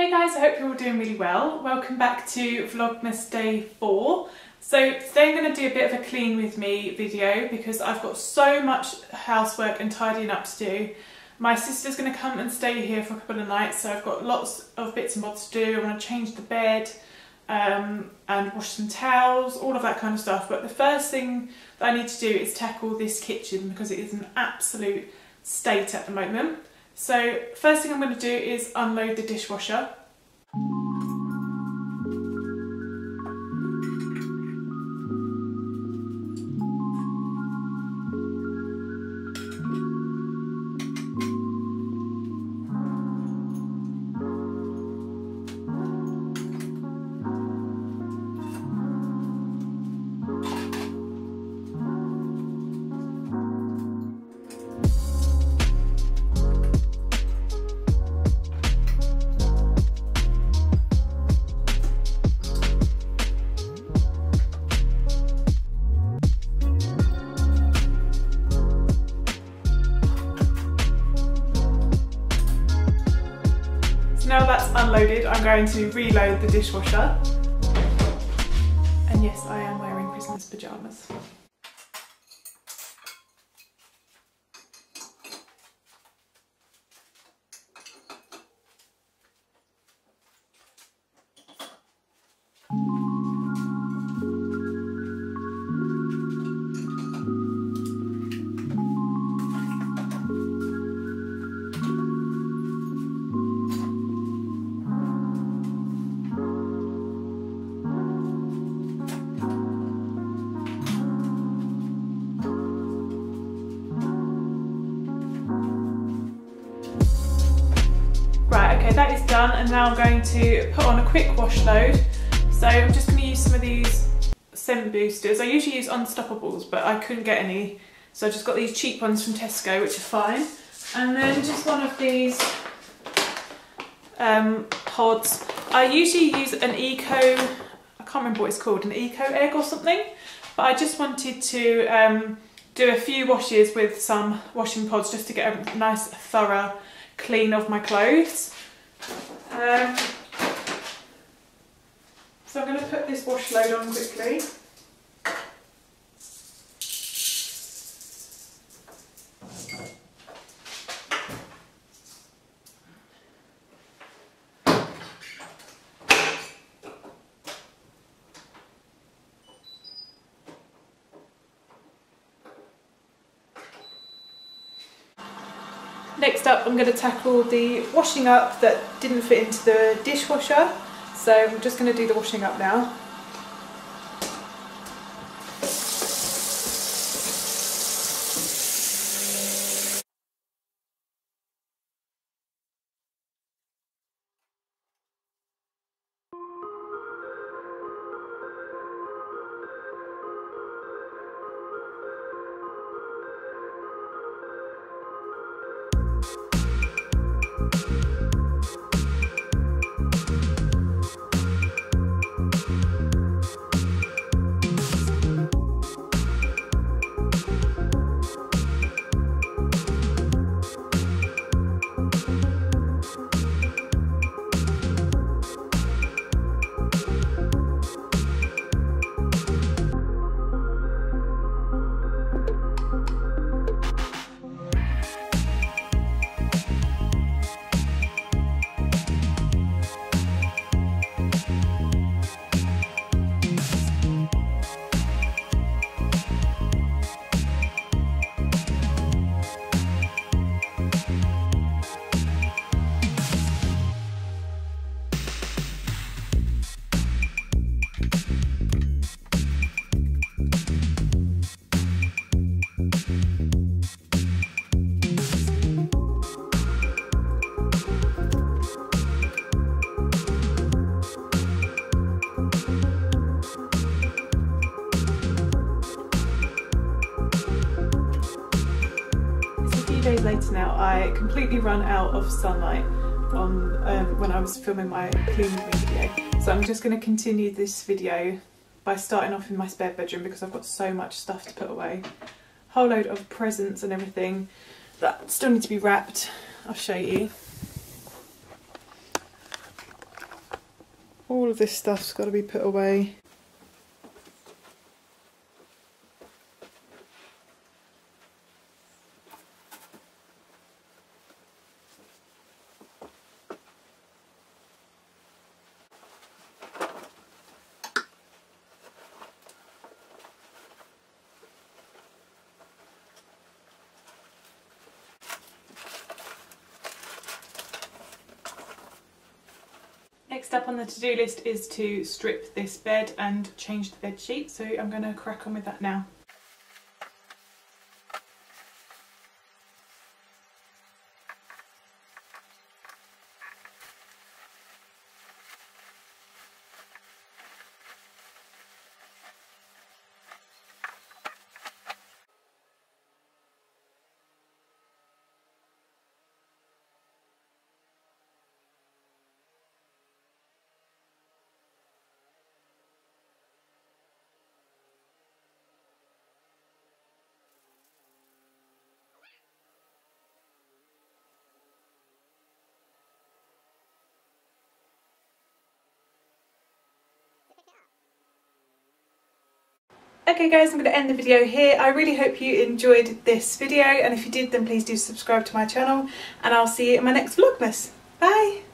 Hey guys, I hope you're all doing really well. Welcome back to Vlogmas day 4. So today I'm going to do a bit of a clean with me video because I've got so much housework and tidying up to do. My sister's going to come and stay here for a couple of nights, so I've got lots of bits and bobs to do. I want to change the bed and wash some towels, all of that kind of stuff. But the first thing that I need to do is tackle this kitchen because it is an absolute state at the moment. So first thing I'm going to do is unload the dishwasher. Now that's unloaded, I'm going to reload the dishwasher. And yes, I am wearing Christmas pyjamas. That is done, and now I'm going to put on a quick wash load. So I'm just going to use some of these scent boosters. I usually use Unstoppables, but I couldn't get any, so I just got these cheap ones from Tesco, which are fine. And then just one of these pods. I usually use an eco, I can't remember what it's called, an eco egg or something, but I just wanted to do a few washes with some washing pods just to get a nice thorough clean of my clothes. So I'm going to put this wash load on quickly. Next up, I'm going to tackle the washing up that didn't fit into the dishwasher. So I'm just going to do the washing up now. Days later now, I completely run out of sunlight on when I was filming my clean with me video. So I'm just going to continue this video by starting off in my spare bedroom because I've got so much stuff to put away. Whole load of presents and everything that still need to be wrapped. I'll show you. All of this stuff's got to be put away. Next up on the to-do list is to strip this bed and change the bed sheet, so I'm going to crack on with that now. Okay guys, I'm going to end the video here. I really hope you enjoyed this video, and if you did then please do subscribe to my channel, and I'll see you in my next Vlogmas. Bye!